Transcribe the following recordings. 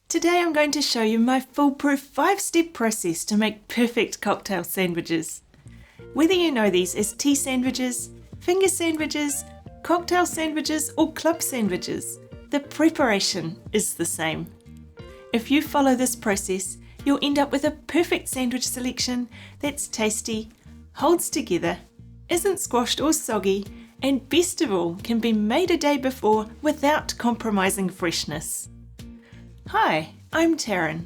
Today I'm going to show you my foolproof 5-step process to make perfect cocktail sandwiches. Whether you know these as tea sandwiches, finger sandwiches, cocktail sandwiches or club sandwiches, the preparation is the same. If you follow this process, you'll end up with a perfect sandwich selection that's tasty, holds together, isn't squashed or soggy, and best of all, can be made a day before without compromising freshness. Hi, I'm Taryn.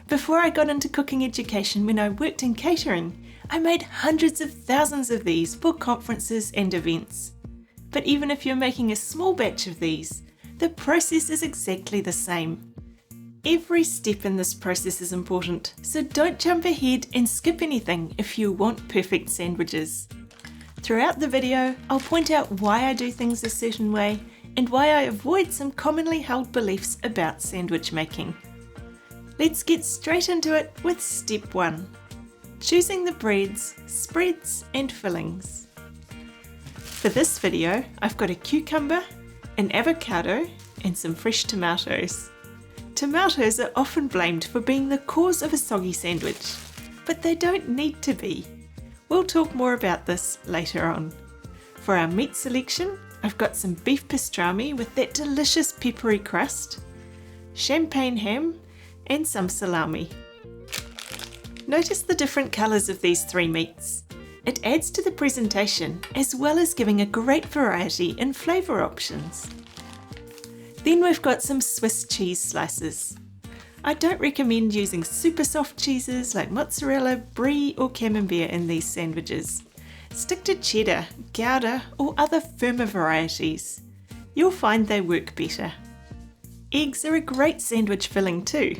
Before I got into cooking education when I worked in catering, I made hundreds of thousands of these for conferences and events. But even if you're making a small batch of these, the process is exactly the same. Every step in this process is important, so don't jump ahead and skip anything if you want perfect sandwiches. Throughout the video, I'll point out why I do things a certain way and why I avoid some commonly held beliefs about sandwich making. Let's get straight into it with step 1. Choosing the breads, spreads and fillings. For this video, I've got a cucumber, an avocado and some fresh tomatoes. Tomatoes are often blamed for being the cause of a soggy sandwich, but they don't need to be. We'll talk more about this later on. For our meat selection, I've got some beef pastrami with that delicious peppery crust, champagne ham and some salami. Notice the different colours of these 3 meats. It adds to the presentation as well as giving a great variety in flavour options. Then we've got some Swiss cheese slices. I don't recommend using super soft cheeses like mozzarella, brie or camembert in these sandwiches. Stick to cheddar, Gouda or other firmer varieties. You'll find they work better. Eggs are a great sandwich filling too.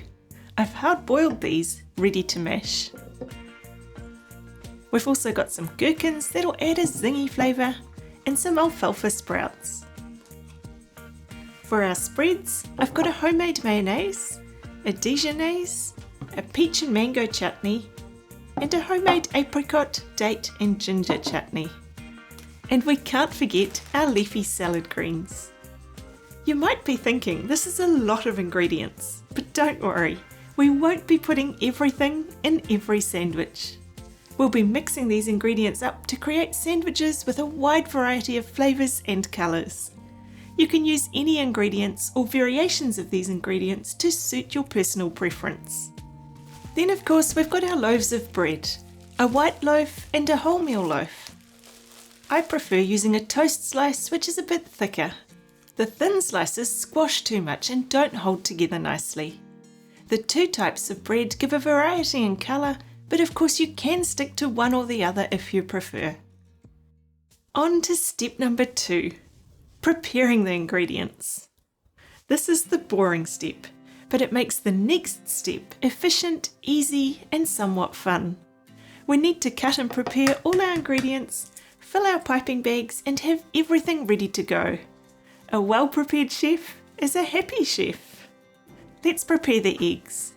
I've hard-boiled these, ready to mash. We've also got some gherkins that'll add a zingy flavour and some alfalfa sprouts. For our spreads, I've got a homemade mayonnaise, a Dijonnaise, a peach and mango chutney, and a homemade apricot, date and ginger chutney. And we can't forget our leafy salad greens. You might be thinking this is a lot of ingredients, but don't worry, we won't be putting everything in every sandwich. We'll be mixing these ingredients up to create sandwiches with a wide variety of flavours and colours. You can use any ingredients or variations of these ingredients to suit your personal preference. Then of course we've got our loaves of bread, a white loaf and a wholemeal loaf. I prefer using a toast slice which is a bit thicker. The thin slices squash too much and don't hold together nicely. The 2 types of bread give a variety in colour, but of course you can stick to one or the other if you prefer. On to step number 2, preparing the ingredients. This is the boring step, but it makes the next step efficient, easy and somewhat fun. We need to cut and prepare all our ingredients, fill our piping bags and have everything ready to go. A well-prepared chef is a happy chef. Let's prepare the eggs.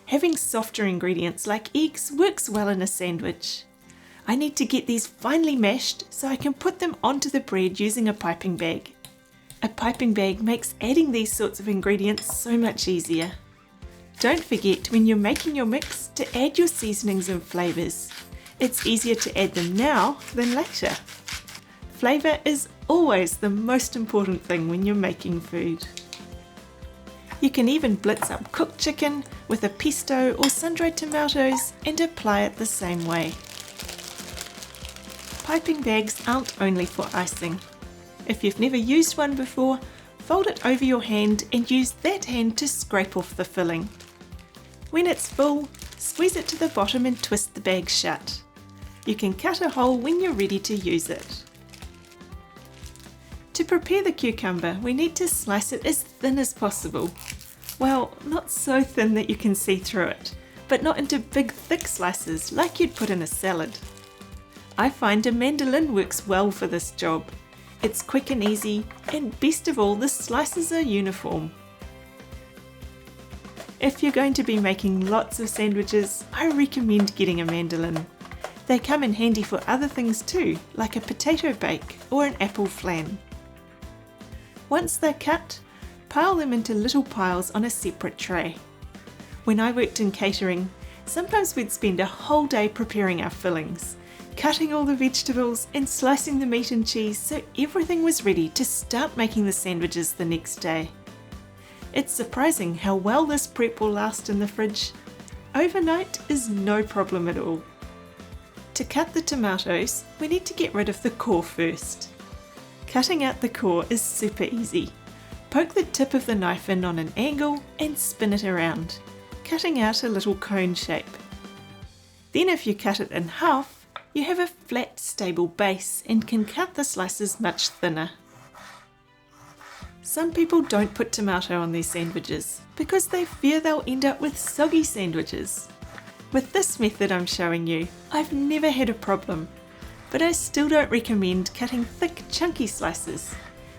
Having softer ingredients like eggs works well in a sandwich. I need to get these finely mashed so I can put them onto the bread using a piping bag. A piping bag makes adding these sorts of ingredients so much easier. Don't forget when you're making your mix to add your seasonings and flavours. It's easier to add them now than later. Flavour is always the most important thing when you're making food. You can even blitz up cooked chicken with a pesto or sun-dried tomatoes and apply it the same way. Piping bags aren't only for icing. If you've never used one before, fold it over your hand and use that hand to scrape off the filling. When it's full, squeeze it to the bottom and twist the bag shut. You can cut a hole when you're ready to use it. To prepare the cucumber, we need to slice it as thin as possible. Well, not so thin that you can see through it, but not into big thick slices like you'd put in a salad. I find a mandolin works well for this job. It's quick and easy, and best of all, the slices are uniform. If you're going to be making lots of sandwiches, I recommend getting a mandolin. They come in handy for other things too, like a potato bake or an apple flan. Once they're cut, pile them into little piles on a separate tray. When I worked in catering, sometimes we'd spend a whole day preparing our fillings, cutting all the vegetables and slicing the meat and cheese so everything was ready to start making the sandwiches the next day. It's surprising how well this prep will last in the fridge. Overnight is no problem at all. To cut the tomatoes, we need to get rid of the core first. Cutting out the core is super easy. Poke the tip of the knife in on an angle and spin it around, cutting out a little cone shape. Then if you cut it in half, you have a flat, stable base and can cut the slices much thinner. Some people don't put tomato on their sandwiches because they fear they'll end up with soggy sandwiches. With this method I'm showing you, I've never had a problem, but I still don't recommend cutting thick, chunky slices.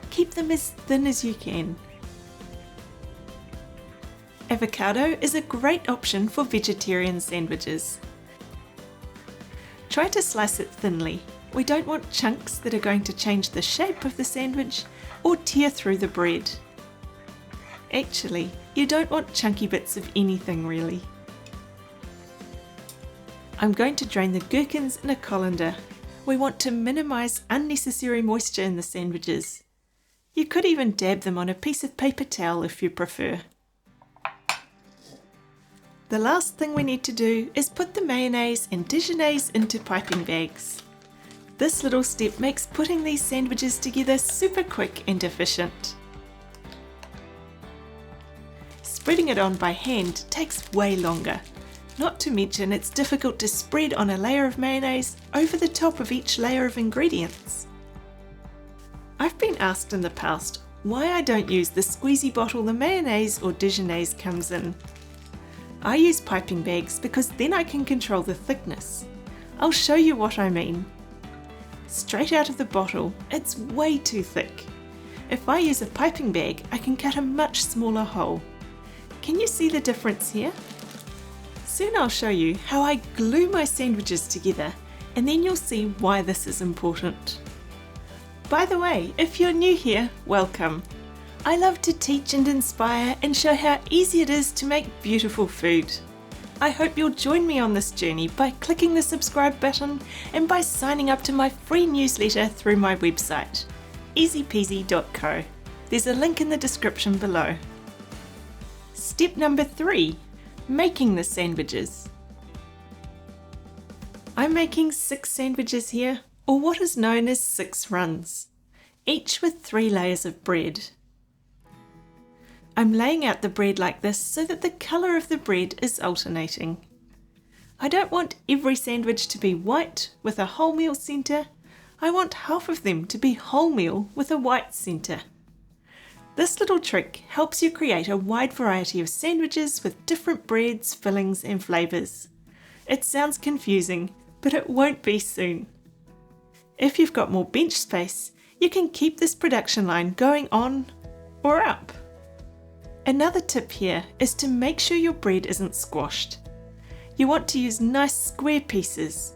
Keep them as thin as you can. Avocado is a great option for vegetarian sandwiches. Try to slice it thinly. We don't want chunks that are going to change the shape of the sandwich or tear through the bread. Actually, you don't want chunky bits of anything really. I'm going to drain the gherkins in a colander. We want to minimise unnecessary moisture in the sandwiches. You could even dab them on a piece of paper towel if you prefer. The last thing we need to do is put the mayonnaise and Dijonnaise into piping bags. This little step makes putting these sandwiches together super quick and efficient. Spreading it on by hand takes way longer. Not to mention it's difficult to spread on a layer of mayonnaise over the top of each layer of ingredients. I've been asked in the past why I don't use the squeezy bottle the mayonnaise or Dijonnaise comes in. I use piping bags because then I can control the thickness. I'll show you what I mean. Straight out of the bottle, it's way too thick. If I use a piping bag, I can cut a much smaller hole. Can you see the difference here? Soon I'll show you how I glue my sandwiches together, and then you'll see why this is important. By the way, if you're new here, welcome. I love to teach and inspire and show how easy it is to make beautiful food. I hope you'll join me on this journey by clicking the subscribe button and by signing up to my free newsletter through my website, easypeasy.co. There's a link in the description below. Step number 3, making the sandwiches. I'm making 6 sandwiches here, or what is known as 6 runs, each with 3 layers of bread. I'm laying out the bread like this so that the colour of the bread is alternating. I don't want every sandwich to be white with a wholemeal centre. I want half of them to be wholemeal with a white centre. This little trick helps you create a wide variety of sandwiches with different breads, fillings and flavours. It sounds confusing, but it won't be soon. If you've got more bench space, you can keep this production line going on or up. Another tip here is to make sure your bread isn't squashed. You want to use nice square pieces.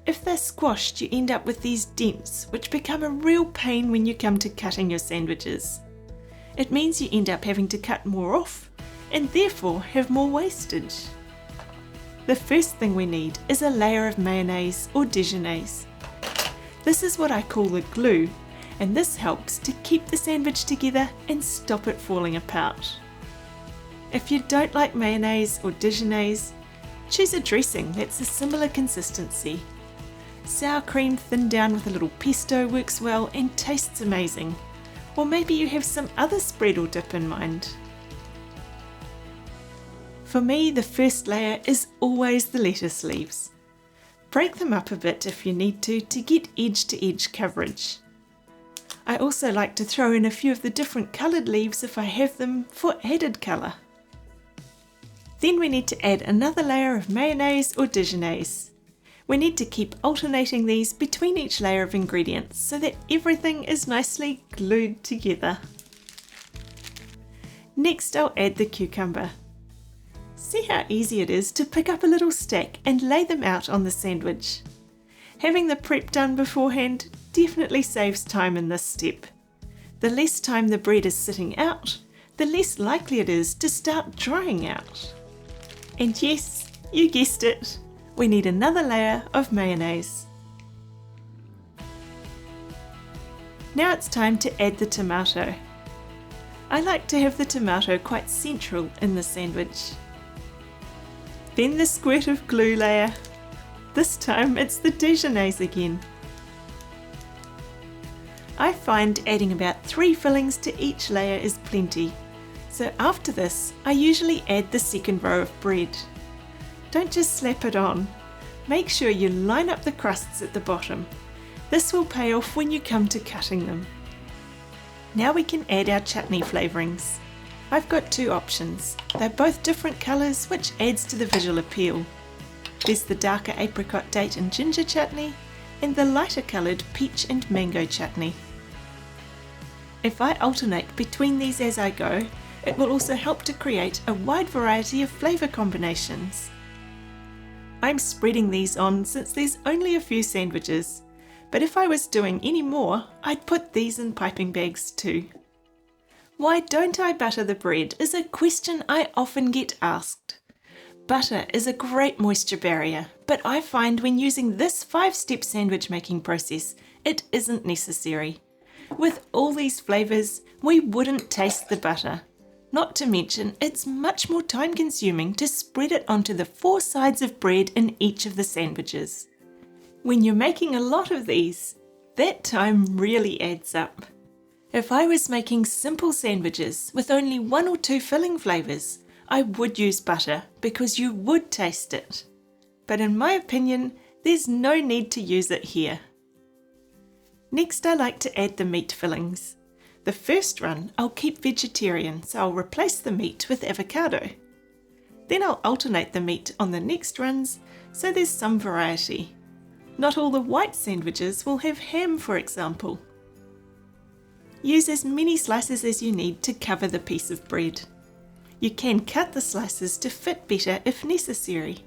If they're squashed, you end up with these dents, which become a real pain when you come to cutting your sandwiches. It means you end up having to cut more off and therefore have more wastage. The first thing we need is a layer of mayonnaise or Dijonnaise. This is what I call the glue, and this helps to keep the sandwich together and stop it falling apart. If you don't like mayonnaise or Dijonnaise, choose a dressing that's a similar consistency. Sour cream thinned down with a little pesto works well and tastes amazing. Or maybe you have some other spread or dip in mind. For me, the first layer is always the lettuce leaves. Break them up a bit if you need to get edge-to-edge coverage. I also like to throw in a few of the different coloured leaves if I have them for added colour. Then we need to add another layer of mayonnaise or Dijonnaise. We need to keep alternating these between each layer of ingredients so that everything is nicely glued together. Next I'll add the cucumber. See how easy it is to pick up a little stack and lay them out on the sandwich. Having the prep done beforehand definitely saves time in this step. The less time the bread is sitting out, the less likely it is to start drying out. And yes, you guessed it, we need another layer of mayonnaise. Now it's time to add the tomato. I like to have the tomato quite central in the sandwich. Then the squirt of glue layer. This time it's the Dijonnaise again. I find adding about 3 fillings to each layer is plenty. So after this, I usually add the second row of bread. Don't just slap it on. Make sure you line up the crusts at the bottom. This will pay off when you come to cutting them. Now we can add our chutney flavourings. I've got 2 options. They're both different colours, which adds to the visual appeal. There's the darker apricot date and ginger chutney, and the lighter coloured peach and mango chutney. If I alternate between these as I go, it will also help to create a wide variety of flavour combinations. I'm spreading these on since there's only a few sandwiches, but if I was doing any more, I'd put these in piping bags too. Why don't I butter the bread is a question I often get asked. Butter is a great moisture barrier, but I find when using this 5-step sandwich making process, it isn't necessary. With all these flavours, we wouldn't taste the butter. Not to mention, it's much more time consuming to spread it onto the 4 sides of bread in each of the sandwiches. When you're making a lot of these, that time really adds up. If I was making simple sandwiches with only 1 or 2 filling flavours, I would use butter because you would taste it. But in my opinion, there's no need to use it here. Next, I like to add the meat fillings. The first run I'll keep vegetarian, so I'll replace the meat with avocado. Then I'll alternate the meat on the next runs, so there's some variety. Not all the white sandwiches will have ham, for example. Use as many slices as you need to cover the piece of bread. You can cut the slices to fit better if necessary.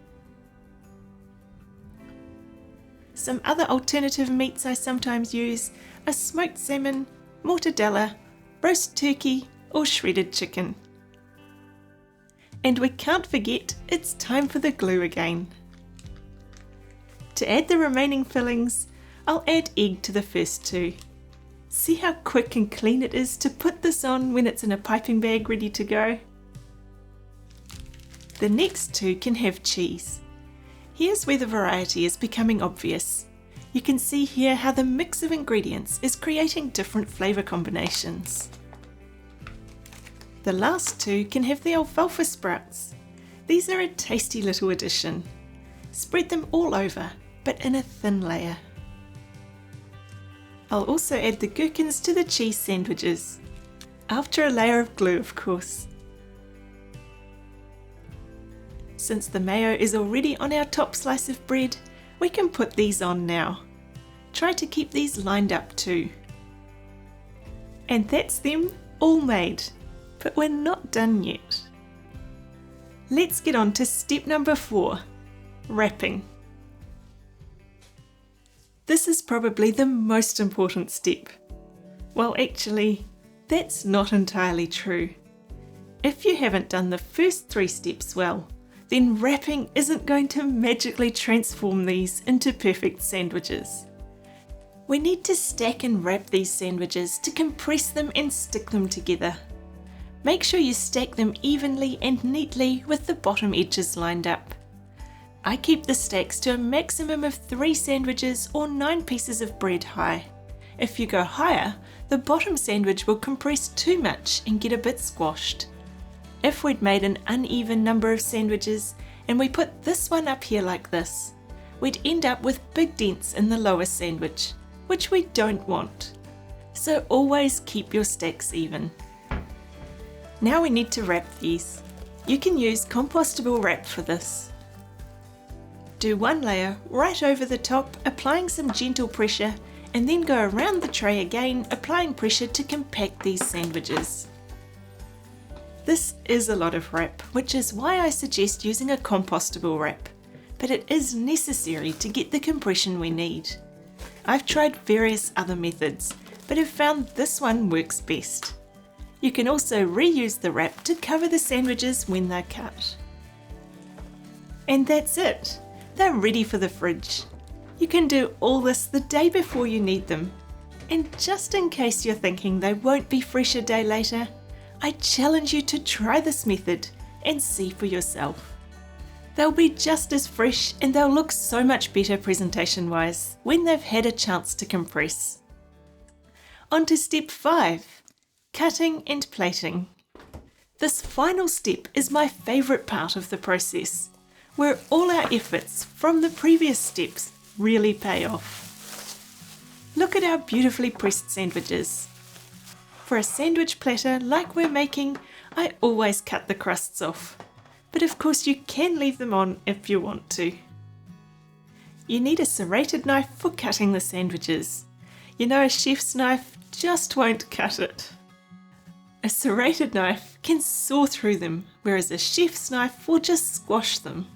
Some other alternative meats I sometimes use are smoked salmon, mortadella, roast turkey or shredded chicken. And we can't forget, it's time for the glue again. To add the remaining fillings, I'll add egg to the first 2. See how quick and clean it is to put this on when it's in a piping bag ready to go? The next 2 can have cheese. Here's where the variety is becoming obvious. You can see here how the mix of ingredients is creating different flavour combinations. The last 2 can have the alfalfa sprouts. These are a tasty little addition. Spread them all over, but in a thin layer. I'll also add the gherkins to the cheese sandwiches. After a layer of glue, of course. Since the mayo is already on our top slice of bread, we can put these on now. Try to keep these lined up too. And that's them all made, but we're not done yet. Let's get on to step number 4, wrapping. This is probably the most important step. Well, actually, that's not entirely true. If you haven't done the first 3 steps well, then wrapping isn't going to magically transform these into perfect sandwiches. We need to stack and wrap these sandwiches to compress them and stick them together. Make sure you stack them evenly and neatly with the bottom edges lined up. I keep the stacks to a maximum of 3 sandwiches or 9 pieces of bread high. If you go higher, the bottom sandwich will compress too much and get a bit squashed. If we'd made an uneven number of sandwiches and we put this one up here like this, we'd end up with big dents in the lower sandwich, which we don't want. So always keep your stacks even. Now we need to wrap these. You can use compostable wrap for this. Do 1 layer right over the top, applying some gentle pressure, and then go around the tray again, applying pressure to compact these sandwiches. This is a lot of wrap, which is why I suggest using a compostable wrap, but it is necessary to get the compression we need. I've tried various other methods, but have found this one works best. You can also reuse the wrap to cover the sandwiches when they're cut. And that's it. They're ready for the fridge. You can do all this the day before you need them. And just in case you're thinking they won't be fresh a day later, I challenge you to try this method and see for yourself. They'll be just as fresh and they'll look so much better presentation-wise when they've had a chance to compress. On to step 5, cutting and plating. This final step is my favourite part of the process, where all our efforts from the previous steps really pay off. Look at our beautifully pressed sandwiches. For a sandwich platter like we're making, I always cut the crusts off, but of course you can leave them on if you want to. You need a serrated knife for cutting the sandwiches. You know, a chef's knife just won't cut it. A serrated knife can saw through them, whereas a chef's knife will just squash them.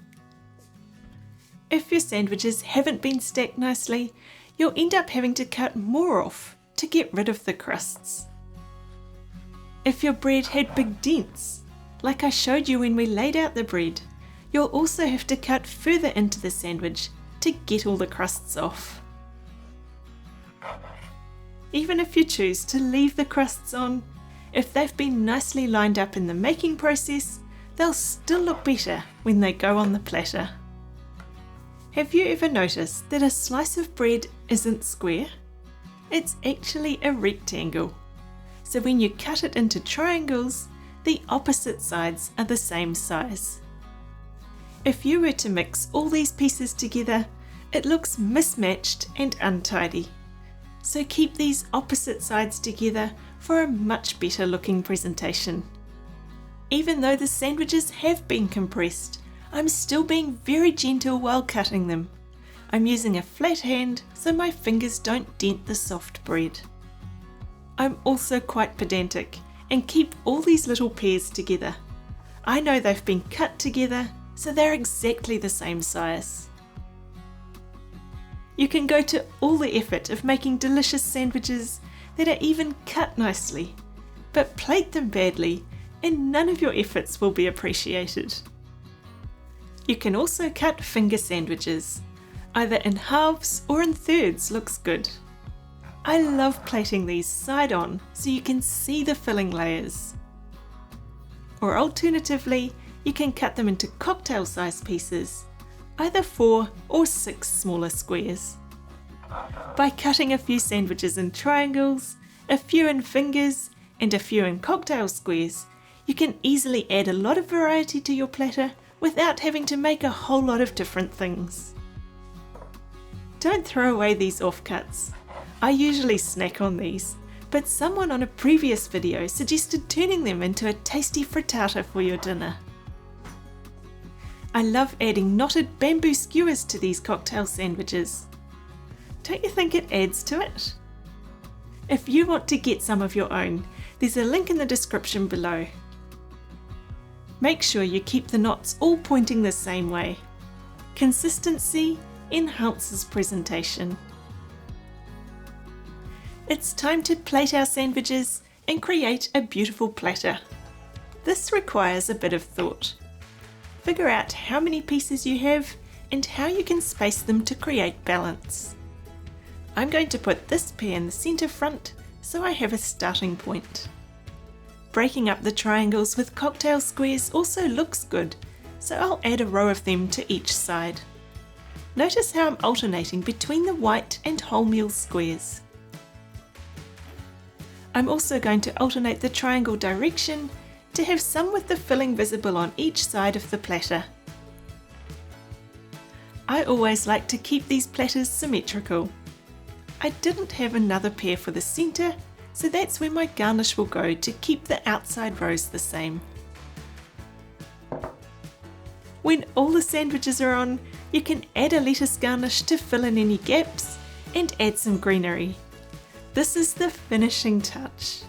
If your sandwiches haven't been stacked nicely, you'll end up having to cut more off to get rid of the crusts. If your bread had big dents, like I showed you when we laid out the bread, you'll also have to cut further into the sandwich to get all the crusts off. Even if you choose to leave the crusts on, if they've been nicely lined up in the making process, they'll still look better when they go on the platter. Have you ever noticed that a slice of bread isn't square? It's actually a rectangle. So when you cut it into triangles, the opposite sides are the same size. If you were to mix all these pieces together, it looks mismatched and untidy. So keep these opposite sides together for a much better looking presentation. Even though the sandwiches have been compressed, I'm still being very gentle while cutting them. I'm using a flat hand so my fingers don't dent the soft bread. I'm also quite pedantic and keep all these little pairs together. I know they've been cut together, so they're exactly the same size. You can go to all the effort of making delicious sandwiches that are even cut nicely, but plate them badly and none of your efforts will be appreciated. You can also cut finger sandwiches. Either in halves or in thirds looks good. I love plating these side on so you can see the filling layers. Or alternatively, you can cut them into cocktail sized pieces, either 4 or 6 smaller squares. By cutting a few sandwiches in triangles, a few in fingers, and a few in cocktail squares, you can easily add a lot of variety to your platter without having to make a whole lot of different things. Don't throw away these offcuts. I usually snack on these, but someone on a previous video suggested turning them into a tasty frittata for your dinner. I love adding knotted bamboo skewers to these cocktail sandwiches. Don't you think it adds to it? If you want to get some of your own, there's a link in the description below. Make sure you keep the knots all pointing the same way. Consistency enhances presentation. It's time to plate our sandwiches and create a beautiful platter. This requires a bit of thought. Figure out how many pieces you have and how you can space them to create balance. I'm going to put this pair in the centre front so I have a starting point. Breaking up the triangles with cocktail squares also looks good, so I'll add a row of them to each side. Notice how I'm alternating between the white and wholemeal squares. I'm also going to alternate the triangle direction to have some with the filling visible on each side of the platter. I always like to keep these platters symmetrical. I didn't have another pair for the centre, so that's where my garnish will go to keep the outside rows the same. When all the sandwiches are on, you can add a lettuce garnish to fill in any gaps and add some greenery. This is the finishing touch.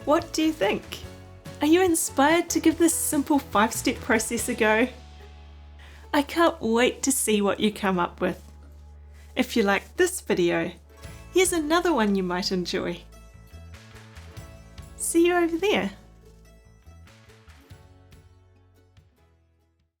What do you think? Are you inspired to give this simple 5-step process a go? I can't wait to see what you come up with. If you liked this video, here's another one you might enjoy. See you over there.